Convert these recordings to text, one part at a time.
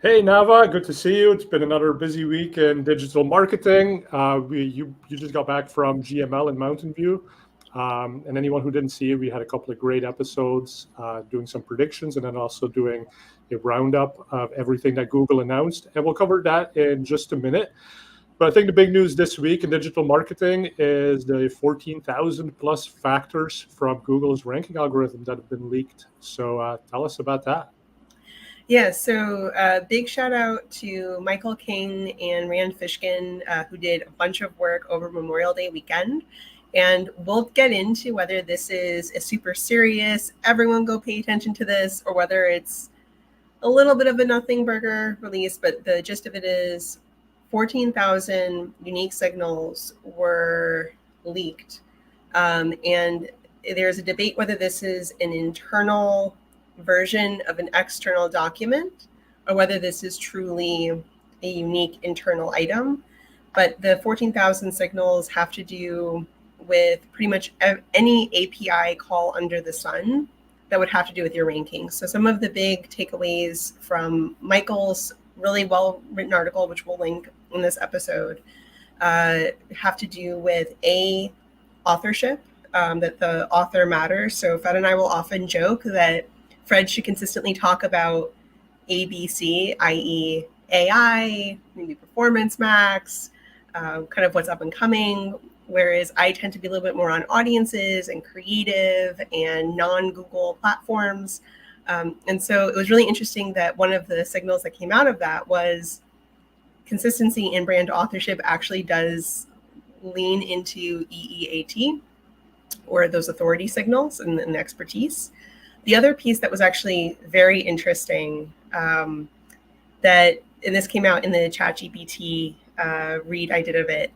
Hey Navah, good to see you. It's been another busy week in digital marketing. You just got back from GML in Mountain View, and anyone who didn't see it, we had a couple of great episodes doing some predictions, and then also doing a roundup of everything that Google announced. And we'll cover that in just a minute. But I think the big news this week in digital marketing is the 14,000 plus factors from Google's ranking algorithm that have been leaked. So tell us about that. Yeah, so big shout out to Michael King and Rand Fishkin, who did a bunch of work over Memorial Day weekend. And we'll get into whether this is a super serious, everyone go pay attention to this, or whether it's a little bit of a nothing burger release. But the gist of it is 14,000 unique signals were leaked. And there's a debate whether this is an internal version of an external document or whether this is truly a unique internal item. But the 14,000 signals have to do with pretty much any API call under the sun that would have to do with your rankings. So some of the big takeaways from Michael's really well-written article, which we'll link in this episode, have to do with authorship, that the author matters. So Fred and I will often joke that Fred should consistently talk about ABC, i.e. AI, maybe Performance Max, kind of what's up and coming, whereas I tend to be a little bit more on audiences and creative and non-Google platforms. And so it was really interesting that one of the signals that came out of that was consistency in brand authorship actually does lean into EEAT, or those authority signals and expertise. The other piece that was actually very interesting, that, and this came out in the ChatGPT read I did of it,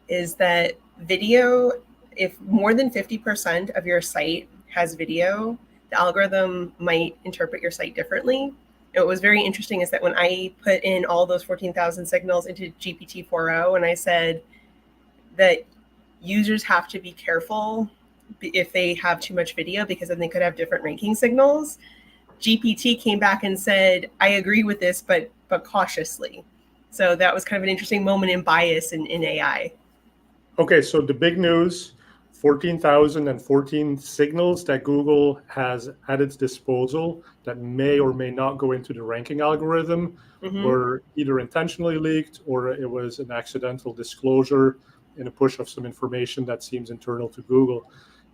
is that video, if more than 50% of your site has video, the algorithm might interpret your site differently. And what was very interesting is that when I put in all those 14,000 signals into GPT-4o, and I said that users have to be careful if they have too much video, because then they could have different ranking signals, GPT came back and said, I agree with this, but cautiously. So that was kind of an interesting moment in bias in AI. Okay, so the big news, 14,014 signals that Google has at its disposal that may or may not go into the ranking algorithm were either intentionally leaked or it was an accidental disclosure in a push of some information that seems internal to Google.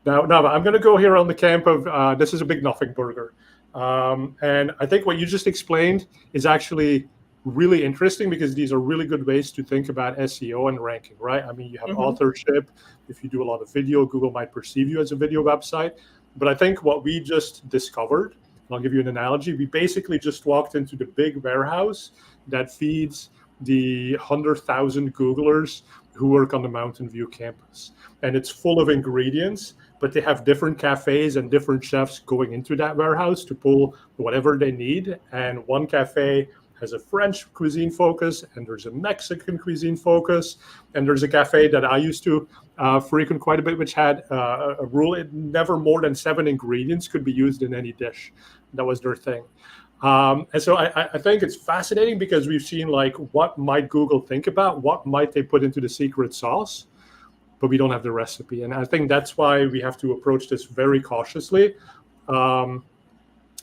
Now, I'm going to go here on the camp of this is a big nothing burger. And I think what you just explained is actually really interesting because these are really good ways to think about SEO and ranking, right? I mean, you have authorship. If you do a lot of video, Google might perceive you as a video website. But I think what we just discovered, and I'll give you an analogy, we basically just walked into the big warehouse that feeds the 100,000 Googlers who work on the Mountain View campus. And it's full of ingredients, but they have different cafes and different chefs going into that warehouse to pull whatever they need. And one cafe has a French cuisine focus, and there's a Mexican cuisine focus, and there's a cafe that I used to frequent quite a bit, which had a rule: never more than 7 ingredients could be used in any dish. That was their thing. And so I think it's fascinating because we've seen like what might Google think about, what might they put into the secret sauce, but we don't have the recipe. And I think that's why we have to approach this very cautiously. And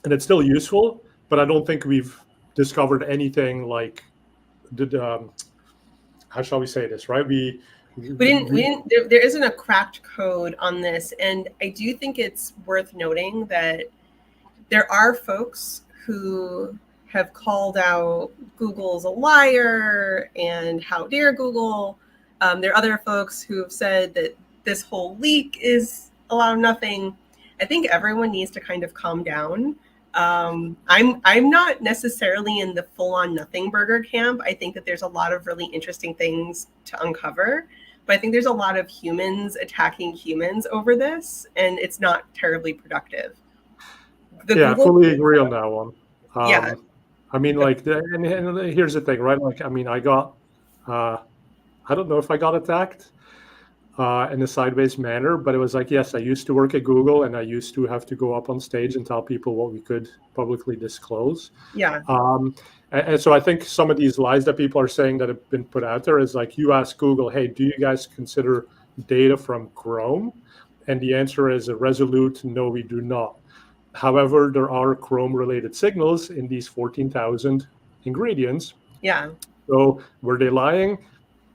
it's still useful, but I don't think we've discovered anything like how shall we say this, right? We didn't there isn't a cracked code on this. And I do think it's worth noting that there are folks who have called out Google's a liar and how dare Google. There are other folks who have said that this whole leak is a lot of nothing. I think everyone needs to kind of calm down. I'm not necessarily in the full-on nothing burger camp. I think that there's a lot of really interesting things to uncover, but I think there's a lot of humans attacking humans over this, and it's not terribly productive. I fully agree on that one. Yeah. I mean, like, and here's the thing, right? Like, I mean, I don't know if I got attacked. in a sideways manner. But it was like, yes, I used to work at Google, and I used to have to go up on stage and tell people what we could publicly disclose. Yeah. And so I think some of these lies that people are saying that have been put out there is like, you ask Google, hey, do you guys consider data from Chrome? And the answer is a resolute no, we do not. However, there are Chrome-related signals in these 14,000 ingredients. Yeah. So were they lying?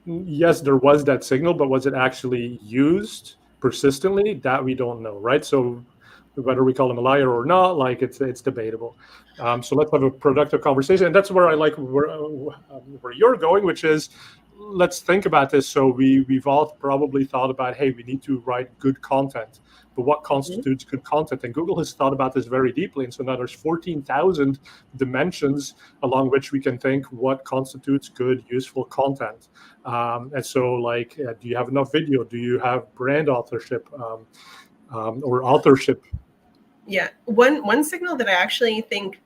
Yes, there was that signal, but was it actually used persistently? That we don't know, right? So whether we call them a liar or not, like it's debatable. So let's have a productive conversation, and that's where I like where you're going, which is let's think about this. So we've all probably thought about, hey, we need to write good content, but what constitutes good content? And Google has thought about this very deeply, and so now there's 14,000 dimensions along which we can think what constitutes good, useful content. And so, like, do you have enough video? Do you have brand authorship or authorship? Yeah, one signal that I actually think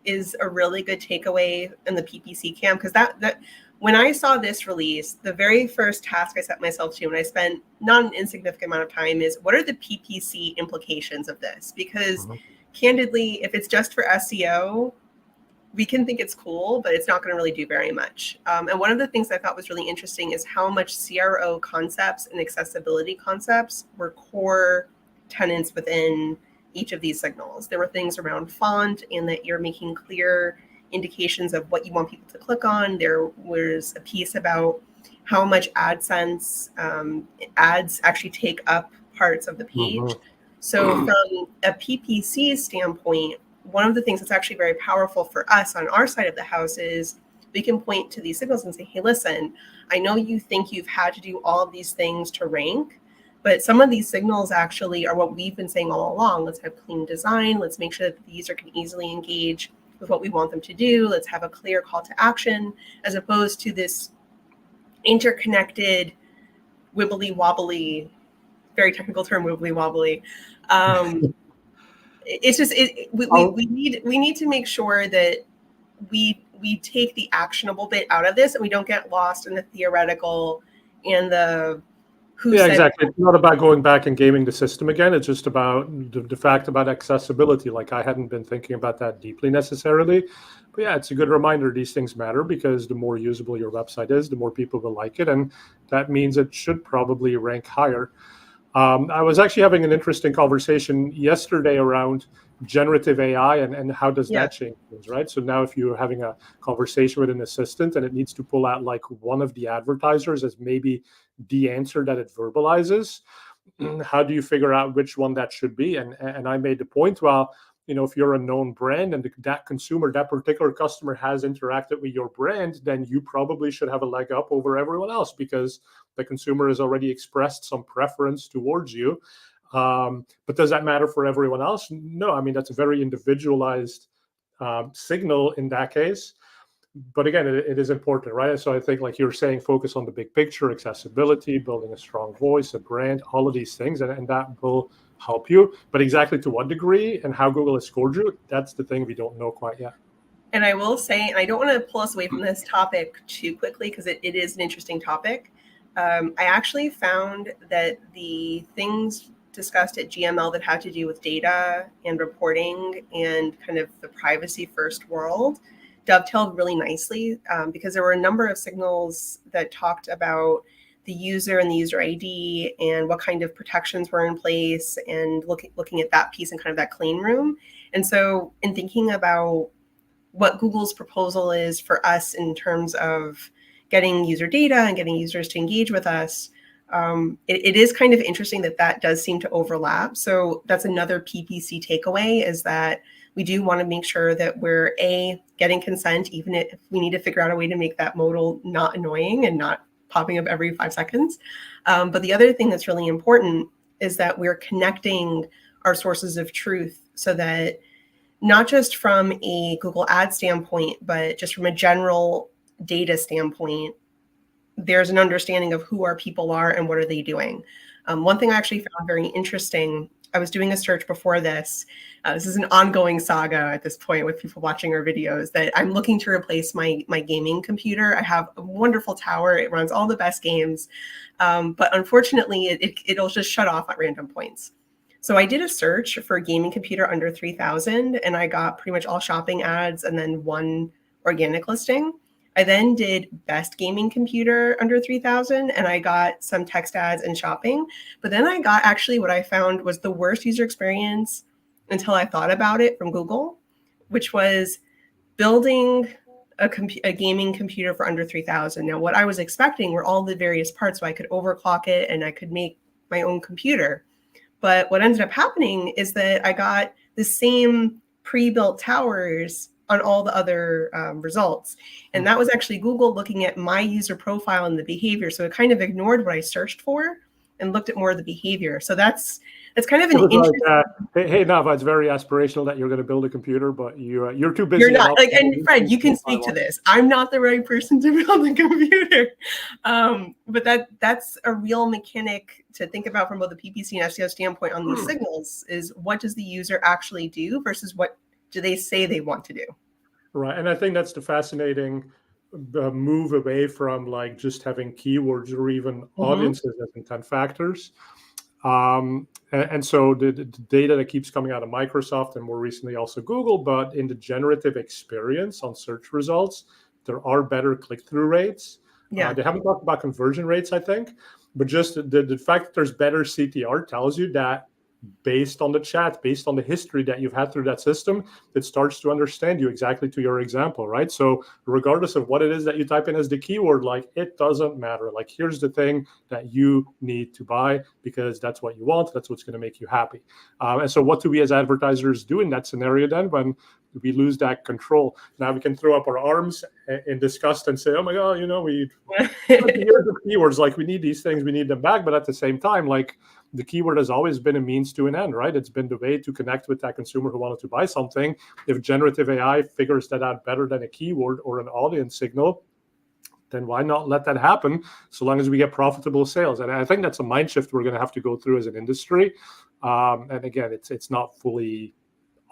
is a really good takeaway in the PPC camp, because that when I saw this release, the very first task I set myself to, and I spent not an insignificant amount of time, is what are the PPC implications of this? Because candidly, if it's just for SEO, we can think it's cool, but it's not going to really do very much. And one of the things I thought was really interesting is how much CRO concepts and accessibility concepts were core tenets within each of these signals. There were things around font and that you're making clear indications of what you want people to click on. There was a piece about how much AdSense ads actually take up parts of the page. So from a PPC standpoint, one of the things that's actually very powerful for us on our side of the house is we can point to these signals and say, hey, listen, I know you think you've had to do all of these things to rank, but some of these signals actually are what we've been saying all along. Let's have clean design. Let's make sure that the user can easily engage with what we want them to do. Let's have a clear call to action, as opposed to this interconnected, wibbly wobbly, very technical term, wibbly wobbly. It's just we need to make sure that we take the actionable bit out of this, and we don't get lost in the theoretical and the exactly. It's not about going back and gaming the system again. It's just about the fact about accessibility. Like, I hadn't been thinking about that deeply necessarily, but yeah, it's a good reminder. These things matter, because the more usable your website is, the more people will like it, and that means it should probably rank higher. I was actually having an interesting conversation yesterday around generative AI and how does that change things, right? So now if you're having a conversation with an assistant and it needs to pull out like one of the advertisers as maybe the answer that it verbalizes, how do you figure out which one that should be? And I made the point, well, if you're a known brand and that consumer, that particular customer has interacted with your brand, then you probably should have a leg up over everyone else, because the consumer has already expressed some preference towards you. But does that matter for everyone else? No, I mean, that's a very individualized signal in that case. But again, it is important, right? So I think, like you're saying, focus on the big picture, accessibility, building a strong voice, a brand, all of these things, and that will help you. But exactly to what degree and how Google has scored you, that's the thing we don't know quite yet. And I will say, and I don't want to pull us away from this topic too quickly, because it is an interesting topic. I actually found that the things discussed at GML that had to do with data and reporting and kind of the privacy first world dovetailed really nicely, because there were a number of signals that talked about the user and the user ID and what kind of protections were in place, and looking at that piece and kind of that clean room. And so in thinking about what Google's proposal is for us in terms of getting user data and getting users to engage with us, it is kind of interesting that does seem to overlap. So that's another PPC takeaway, is that we do want to make sure that we're getting consent, even if we need to figure out a way to make that modal not annoying and not popping up every 5 seconds. But the other thing that's really important is that we're connecting our sources of truth, so that not just from a Google ad standpoint, but just from a general data standpoint, there's an understanding of who our people are and what are they doing. One thing I actually found very interesting I was doing a search before this. This is an ongoing saga at this point with people watching our videos, that I'm looking to replace my gaming computer. I have a wonderful tower. It runs all the best games. But unfortunately, it'll just shut off at random points. So I did a search for a gaming computer under 3,000, and I got pretty much all shopping ads and then one organic listing. I then did best gaming computer under 3,000, and I got some text ads and shopping. But then I got actually what I found was the worst user experience until I thought about it from Google, which was building a gaming computer for under 3,000. Now, what I was expecting were all the various parts so I could overclock it and I could make my own computer. But what ended up happening is that I got the same pre-built towers on all the other results. And that was actually Google looking at my user profile and the behavior. So it kind of ignored what I searched for and looked at more of the behavior. So that's kind of an interesting. Hey, Navah, it's very aspirational that you're going to build a computer, but you're too busy. You're not like, and Fred, you can speak to this. I'm not the right person to build a computer, but that's a real mechanic to think about from both the PPC and SEO standpoint on these signals. Is what does the user actually do versus what do they say they want to do? Right, and I think that's the fascinating move away from like just having keywords or even audiences as intent factors. And so the data that keeps coming out of Microsoft and more recently also Google, but in the generative experience on search results, there are better click-through rates. Yeah. They haven't talked about conversion rates, I think, but just the fact that there's better CTR tells you that based on the chat, based on the history that you've had through that system, it starts to understand you exactly to your example, right? So regardless of what it is that you type in as the keyword, like it doesn't matter. Like here's the thing that you need to buy because that's what you want. That's what's going to make you happy. And so what do we as advertisers do in that scenario then when we lose that control? Now we can throw up our arms in disgust and say, oh my God, we years of keywords, like we need these things, we need them back. But at the same time, like the keyword has always been a means to an end, right? It's been the way to connect with that consumer who wanted to buy something. If generative AI figures that out better than a keyword or an audience signal, then why not let that happen so long as we get profitable sales? And I think that's a mind shift we're going to have to go through as an industry. And again, it's not fully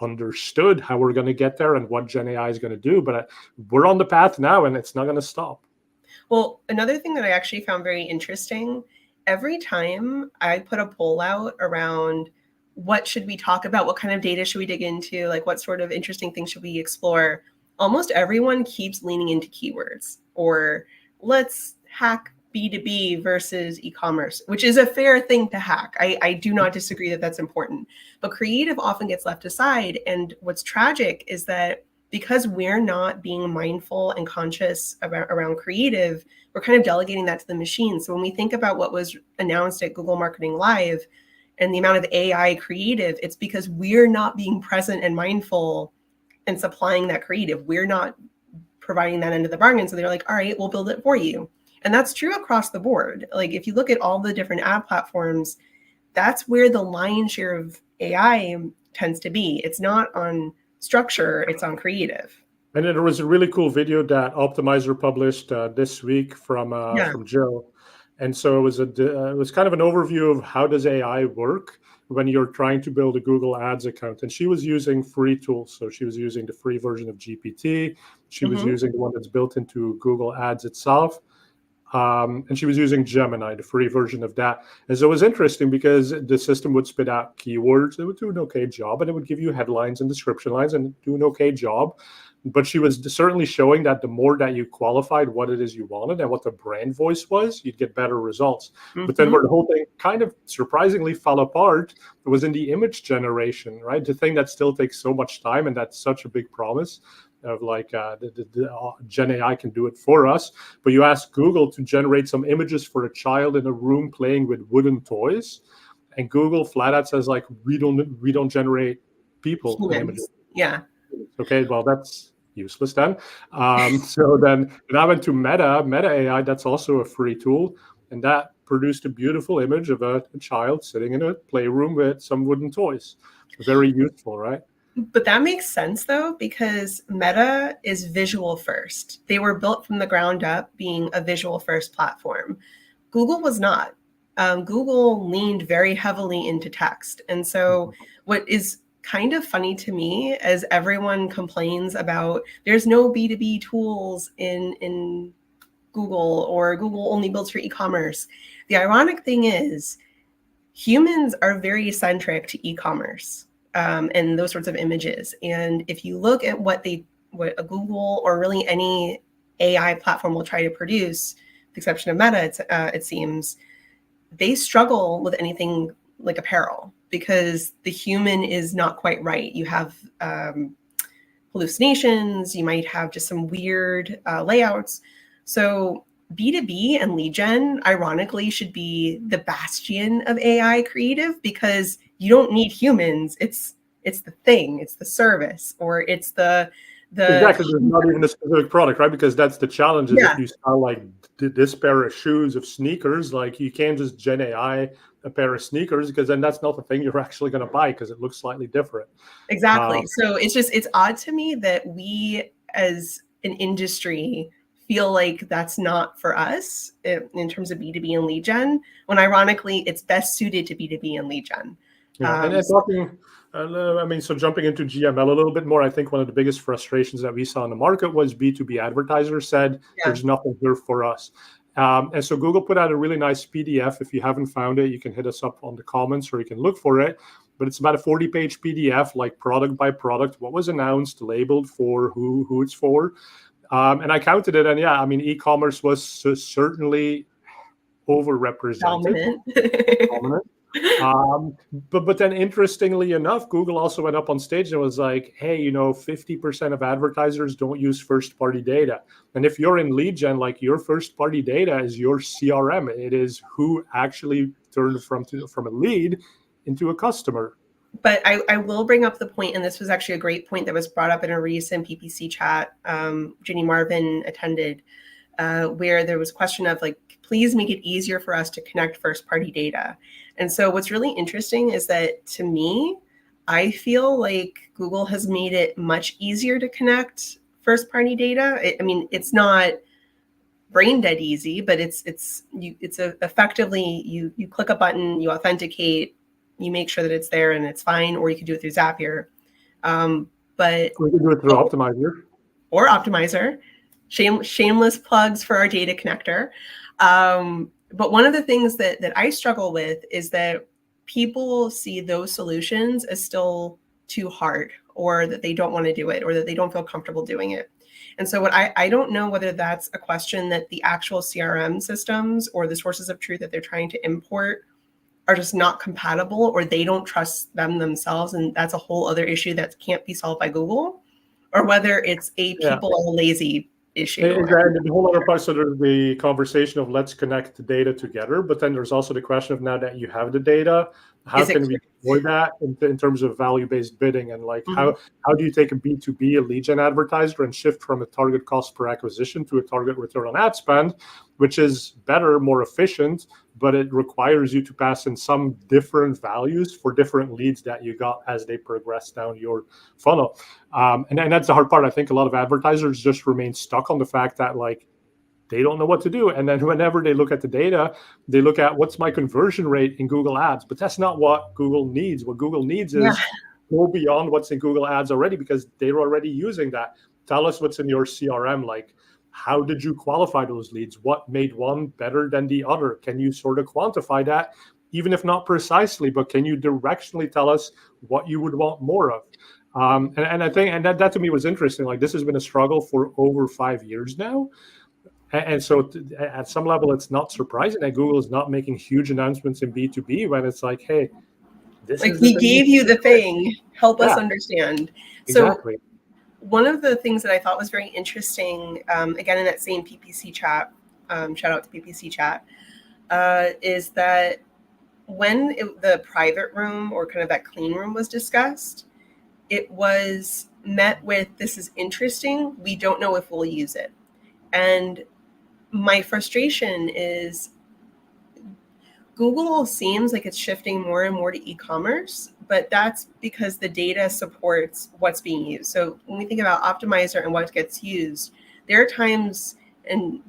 understood how we're going to get there and what Gen AI is going to do, but we're on the path now and it's not going to stop. Well, another thing that I actually found very interesting, every time I put a poll out around what should we talk about, what kind of data should we dig into, like what sort of interesting things should we explore, almost everyone keeps leaning into keywords or let's hack B2B versus e-commerce, which is a fair thing to hack. I do not disagree that that's important, but creative often gets left aside. And what's tragic is that because we're not being mindful and conscious around creative, we're kind of delegating that to the machine. So when we think about what was announced at Google Marketing Live and the amount of AI creative, it's because we're not being present and mindful and supplying that creative. We're not providing that end of the bargain. So they're like, all right, we'll build it for you. And that's true across the board. Like if you look at all the different ad platforms, that's where the lion's share of AI tends to be. It's not on structure, it's on creative. And there was a really cool video that Optimizer published this week from Jill. And so it was kind of an overview of how does AI work when you're trying to build a Google Ads account. And she was using free tools. So she was using the free version of GPT. She was using the one that's built into Google Ads itself. And she was using Gemini, the free version of that. And so it was interesting because the system would spit out keywords. It would do an okay job, and it would give you headlines and description lines and do an okay job. But she was certainly showing that the more that you qualified what it is you wanted and what the brand voice was, you'd get better results. But then where the whole thing kind of surprisingly fell apart was in the image generation, right? The thing that still takes so much time, and that's such a big promise of like the Gen AI can do it for us. But you ask Google to generate some images for a child in a room playing with wooden toys, and Google flat out says like, we don't generate people images. Yeah. Okay, well that's useless then. So then I went to Meta AI. That's also a free tool, and that produced a beautiful image of a child sitting in a playroom with some wooden toys. Very useful, right? But that makes sense though, because Meta is visual first. They were built from the ground up being a visual first platform. Google was not. Google leaned very heavily into text. And so what is kind of funny to me as everyone complains about there's no B2B tools in Google, or Google only builds for e-commerce. The ironic thing is humans are very centric to e-commerce and those sorts of images. And if you look at what a Google or really any AI platform will try to produce, with the exception of Meta, it seems, they struggle with anything like apparel because the human is not quite right. You have hallucinations, you might have just some weird layouts. So B2B and lead gen, ironically, should be the bastion of AI creative because you don't need humans. It's the thing, it's the service, or it's the exactly. There's not even a specific product, right? Because that's the challenge is if you sell like this pair of shoes of sneakers, like you can't just Gen AI a pair of sneakers because then that's not the thing you're actually going to buy because it looks slightly different. Exactly. So it's odd to me that we as an industry feel like that's not for us in terms of B2B and lead gen, when ironically it's best suited to B2B and lead gen. Yeah, and talking, so jumping into GML a little bit more, I think one of the biggest frustrations that we saw in the market was B2B advertisers said, there's nothing here for us. And so Google put out a really nice PDF. If you haven't found it, you can hit us up on the comments or you can look for it. But it's about a 40-page PDF, like product by product, what was announced, labeled for who it's for. And I counted it. And yeah, I mean, e-commerce was certainly overrepresented. Dominant. But then interestingly enough, Google also went up on stage and was like, hey, 50% of advertisers don't use first-party data. And if you're in lead gen, like your first-party data is your CRM. It is who actually turned from a lead into a customer. But I will bring up the point, and this was actually a great point that was brought up in a recent PPC chat Ginny Marvin attended, where there was a question of like, please make it easier for us to connect first-party data. And so what's really interesting is that to me, I feel like Google has made it much easier to connect first-party data. It's not brain dead easy, but it's effectively you click a button, you authenticate, you make sure that it's there and it's fine, or you can do it through Zapier. But we can do it through Optimizer. Or Optimizer. Shameless plugs for our data connector. But one of the things that I struggle with is that people see those solutions as still too hard, or that they don't want to do it, or that they don't feel comfortable doing it. And so I don't know whether that's a question that the actual CRM systems or the sources of truth that they're trying to import are just not compatible, or they don't trust them themselves. And that's a whole other issue that can't be solved by Google, or whether it's a people are lazy issue. Exactly. The whole other part, so there's the conversation of let's connect the data together, but then there's also the question of now that you have the data, how can we avoid that in terms of value-based bidding, and like how do you take a B2B, a lead gen advertiser, and shift from a target cost per acquisition to a target return on ad spend, which is better, more efficient, but it requires you to pass in some different values for different leads that you got as they progress down your funnel. And that's the hard part. I think a lot of advertisers just remain stuck on the fact that like they don't know what to do. And then whenever they look at the data, they look at what's my conversion rate in Google Ads. But that's not what Google needs. What Google needs is go beyond what's in Google Ads already, because they're already using that. Tell us what's in your CRM. Like, how did you qualify those leads? What made one better than the other? Can you sort of quantify that, even if not precisely, but can you directionally tell us what you would want more of? And I think, and that to me was interesting. Like, this has been a struggle for over 5 years now. And so at some level, it's not surprising that Google is not making huge announcements in B2B when it's like, hey, this like is we gave you the thing, help us understand. Exactly. So one of the things that I thought was very interesting, again, in that same PPC chat, shout out to PPC chat, is that when the private room or kind of that clean room was discussed, it was met with, this is interesting, we don't know if we'll use it. And my frustration is Google seems like it's shifting more and more to e-commerce, but that's because the data supports what's being used. So when we think about Optimizer and what gets used, there are times, and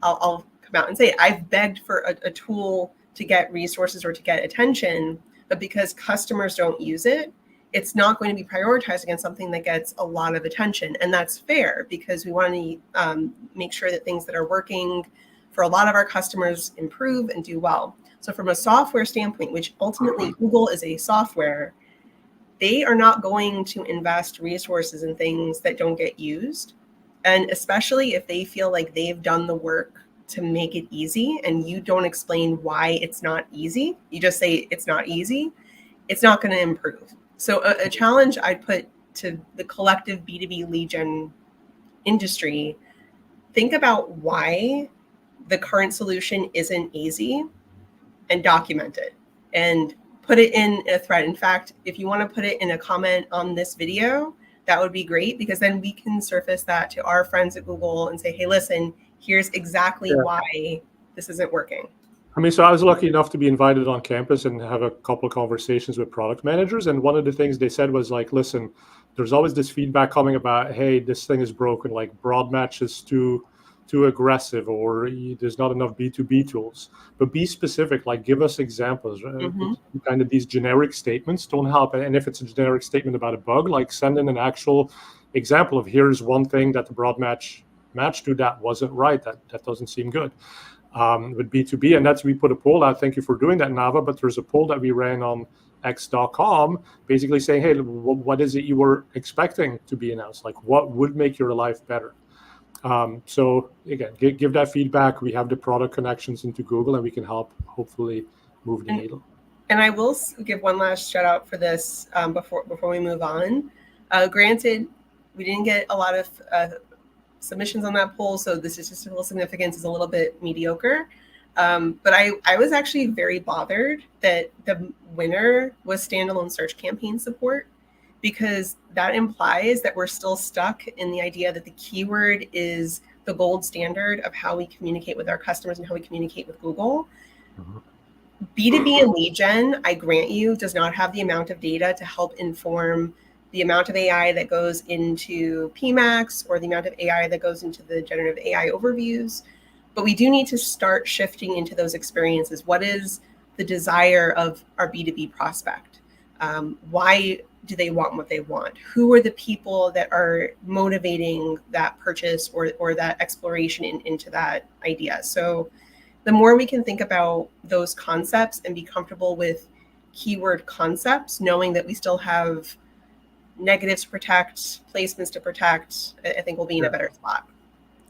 I'll come out and say it, I've begged for a tool to get resources or to get attention, but because customers don't use it, it's not going to be prioritized against something that gets a lot of attention. And that's fair, because we want to make sure that things that are working for a lot of our customers improve and do well. So from a software standpoint, which ultimately Google is a software, they are not going to invest resources in things that don't get used. And especially if they feel like they've done the work to make it easy and you don't explain why it's not easy, you just say it's not easy, it's not going to improve. So a challenge I'd put to the collective B2B lead gen industry, think about why the current solution isn't easy and document it and put it in a thread. In fact, if you want to put it in a comment on this video, that would be great, because then we can surface that to our friends at Google and say, hey, listen, here's exactly why this isn't working. I mean, so I was lucky enough to be invited on campus and have a couple of conversations with product managers. And one of the things they said was like, listen, there's always this feedback coming about, hey, this thing is broken, like broad match is too aggressive, or there's not enough B2B tools. But be specific, like give us examples. Kind of these generic statements don't help. And if it's a generic statement about a bug, like send in an actual example of here's one thing that the broad match to that wasn't right. That doesn't seem good. With B2B, and we put a poll out. Thank you for doing that, Navah. But there's a poll that we ran on x.com basically saying, hey, what is it you were expecting to be announced? Like what would make your life better? So again, give that feedback. We have the product connections into Google, and we can help hopefully move the needle. And I will give one last shout out for this before we move on. Granted, we didn't get a lot of submissions on that poll, so the statistical significance is a little bit mediocre. But I was actually very bothered that the winner was standalone search campaign support, because that implies that we're still stuck in the idea that the keyword is the gold standard of how we communicate with our customers and how we communicate with Google. B2B and lead gen, I grant you, does not have the amount of data to help inform the amount of AI that goes into PMAX or the amount of AI that goes into the generative AI overviews. But we do need to start shifting into those experiences. What is the desire of our B2B prospect? Why do they want what they want? Who are the people that are motivating that purchase or that exploration into that idea? So the more we can think about those concepts and be comfortable with keyword concepts, knowing that we still have negatives to protect, placements to protect, I think we'll be in a better spot.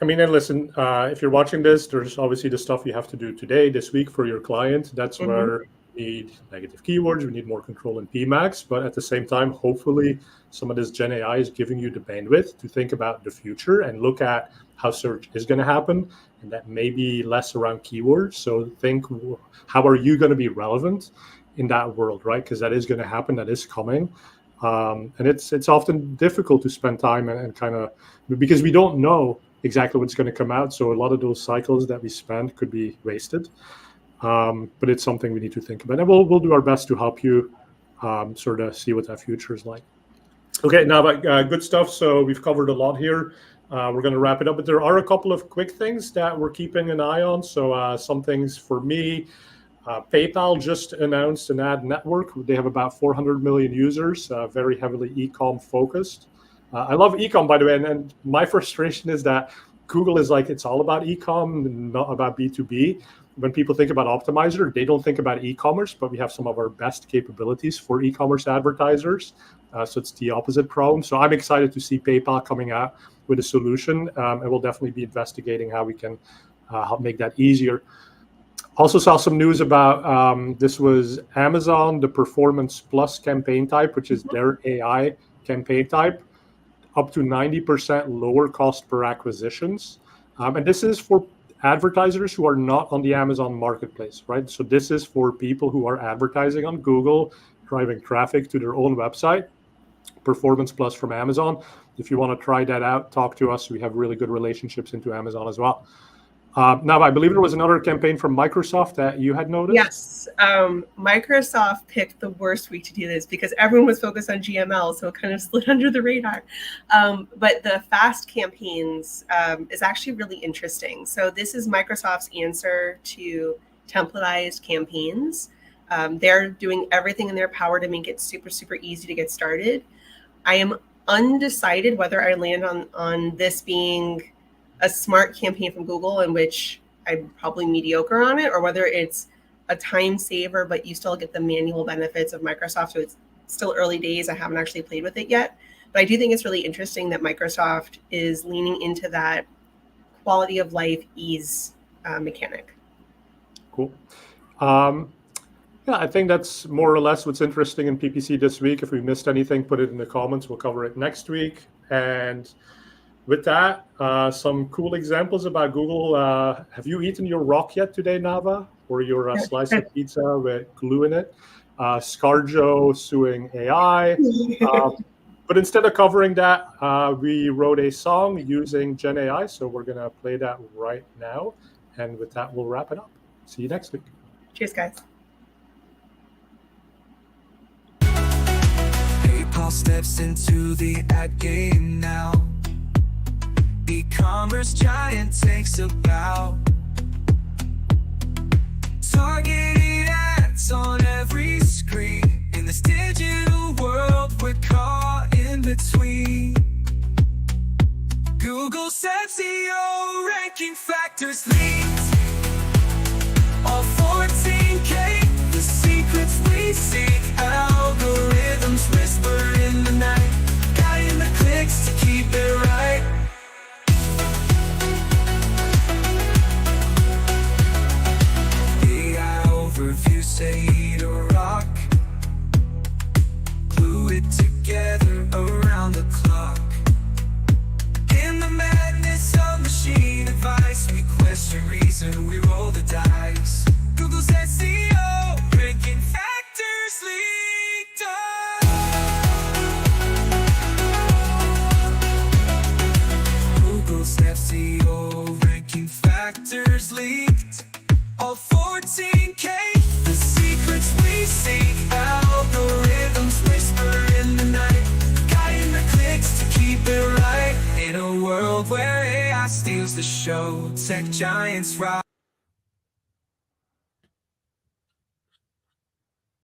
I mean, and listen, if you're watching this, there's obviously the stuff you have to do today, this week for your client. That's where we need negative keywords. We need more control in PMAX. But at the same time, hopefully some of this Gen AI is giving you the bandwidth to think about the future and look at how search is going to happen. And that may be less around keywords. So think, how are you going to be relevant in that world, right? Because that is going to happen. That is coming. And it's often difficult to spend time and kind of, because we don't know exactly what's going to come out. So a lot of those cycles that we spend could be wasted. But it's something we need to think about. And we'll do our best to help you sort of see what that future is like. Okay, now good stuff. So we've covered a lot here. We're going to wrap it up. But there are a couple of quick things that we're keeping an eye on. So some things for me. PayPal just announced an ad network. They have about 400 million users, very heavily e-com focused. I love e-com, by the way, and my frustration is that Google is like, it's all about e-com, not about B2B. When people think about Optimizer, they don't think about e-commerce, but we have some of our best capabilities for e-commerce advertisers. So it's the opposite problem. So I'm excited to see PayPal coming out with a solution, and we'll definitely be investigating how we can help make that easier. Also saw some news about, this was Amazon, the Performance Plus campaign type, which is their AI campaign type, up to 90% lower cost per acquisitions. And this is for advertisers who are not on the Amazon marketplace, right? So this is for people who are advertising on Google, driving traffic to their own website. Performance Plus from Amazon. If you want to try that out, talk to us. We have really good relationships into Amazon as well. Now, I believe there was another campaign from Microsoft that you had noticed. Yes, Microsoft picked the worst week to do this because everyone was focused on GML, so it kind of slid under the radar. But the fast campaigns is actually really interesting. So this is Microsoft's answer to templatized campaigns. They're doing everything in their power to make it super, super easy to get started. I am undecided whether I land on this being a smart campaign from Google in which I'm probably mediocre on it, or whether it's a time saver, but you still get the manual benefits of Microsoft. So it's still early days. I haven't actually played with it yet. But I do think it's really interesting that Microsoft is leaning into that quality of life ease mechanic. Cool. Yeah, I think that's more or less what's interesting in PPC this week. If we missed anything, put it in the comments. We'll cover it next week. And with that, some cool examples about Google. Have you eaten your rock yet today, Navah? Or your slice of pizza with glue in it? ScarJo suing AI. But instead of covering that, we wrote a song using Gen AI. So we're going to play that right now. And with that, we'll wrap it up. See you next week. Cheers, guys. PayPal steps into the ad game now. E-commerce giant takes a bow. Targeted ads on every screen. In this digital world, we're caught in between. Google SEO ranking factors leaked. All 14K, the secrets we seek. Algorithms whisper in the night, guiding the clicks to keep it right. AI overview say to rock. Glue it together around the clock. In the madness of machine advice, we question reason, we roll the dice. Google's SEO ranking factors leaked. Google's SEO ranking factors leaked. All 14K, the secrets we seek. Algorithms whisper in the night, guiding the clicks to keep it right. In a world where AI steals the show, tech giants rise.